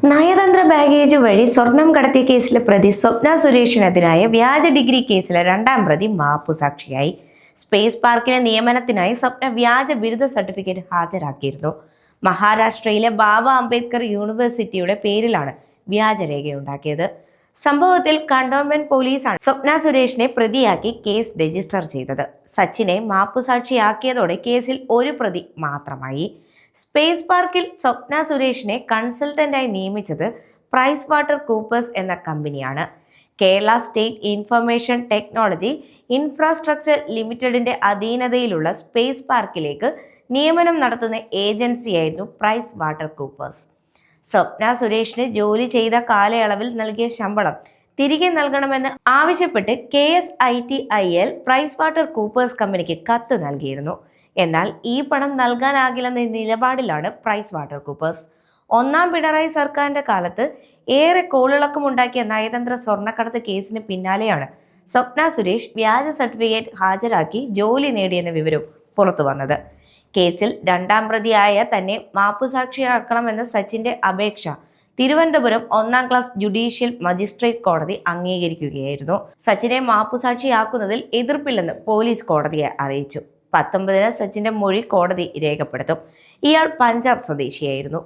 നയതന്ത്ര ബാഗേജ് വഴി സ്വർണം കടത്തിയ കേസിലെ പ്രതി സ്വപ്ന സുരേഷിനെതിരായ വ്യാജ ഡിഗ്രി കേസിലെ രണ്ടാം പ്രതി മാപ്പുസാക്ഷിയായി. സ്പേസ് പാർക്കിലെ നിയമനത്തിനായി സ്വപ്ന വ്യാജ ബിരുദ സർട്ടിഫിക്കറ്റ് ഹാജരാക്കിയിരുന്നു. മഹാരാഷ്ട്രയിലെ ബാബ അംബേദ്കർ യൂണിവേഴ്സിറ്റിയുടെ പേരിലാണ് വ്യാജരേഖയുണ്ടാക്കിയത്. സംഭവത്തിൽ കണ്ടോൺമെന്റ് പോലീസാണ് സ്വപ്ന സുരേഷിനെ പ്രതിയാക്കി കേസ് രജിസ്റ്റർ ചെയ്തത്. സച്ചിനെ മാപ്പുസാക്ഷിയാക്കിയതോടെ കേസിൽ ഒരു പ്രതി മാത്രമായി. സ്പേസ് പാർക്കിൽ സ്വപ്ന സുരേഷിനെ കൺസൾട്ടന്റായി നിയമിച്ചത് പ്രൈസ് വാട്ടർ കൂപ്പേഴ്സ് എന്ന കമ്പനിയാണ്. Kerala state information technology infrastructure ലിമിറ്റഡിന്റെ അധീനതയിലുള്ള സ്പേസ് പാർക്കിലേക്ക് നിയമനം നടത്തുന്ന ഏജൻസിയായിരുന്നു പ്രൈസ് വാട്ടർ കൂപ്പേഴ്സ്. സ്വപ്ന സുരേഷിന് ജോലി ചെയ്ത കാലയളവിൽ നൽകിയ ശമ്പളം തിരികെ നൽകണമെന്ന് ആവശ്യപ്പെട്ട് KSITIL പ്രൈസ് വാട്ടർ കൂപ്പേഴ്സ് കമ്പനിക്ക് കത്ത് നൽകിയിരുന്നു. എന്നാൽ ഈ പണം നൽകാനാകില്ലെന്ന നിലപാടിലാണ് പ്രൈസ് വാട്ടർ കൂപ്പേഴ്സ്. ഒന്നാം പിണറായി സർക്കാരിന്റെ കാലത്ത് ഏറെ കോളിളക്കമുണ്ടാക്കിയ നയതന്ത്ര സ്വർണ്ണക്കടത്ത് കേസിന് പിന്നാലെയാണ് സ്വപ്ന സുരേഷ് വ്യാജ സർട്ടിഫിക്കറ്റ് ഹാജരാക്കി ജോലി നേടിയെന്ന വിവരം പുറത്തു വന്നത്. കേസിൽ രണ്ടാം പ്രതിയായ തന്നെ മാപ്പുസാക്ഷിയാക്കണമെന്ന സച്ചിന്റെ അപേക്ഷ തിരുവനന്തപുരം 1ാം ക്ലാസ് ജുഡീഷ്യൽ മജിസ്ട്രേറ്റ് കോടതി അംഗീകരിക്കുകയായിരുന്നു. സച്ചിനെ മാപ്പുസാക്ഷിയാക്കുന്നതിൽ എതിർപ്പില്ലെന്ന് പോലീസ് കോടതിയെ അറിയിച്ചു. 19-ന് സച്ചിന്റെ മൊഴി കോടതി രേഖപ്പെടുത്തും. ഇയാൾ പഞ്ചാബ് സ്വദേശിയായിരുന്നു.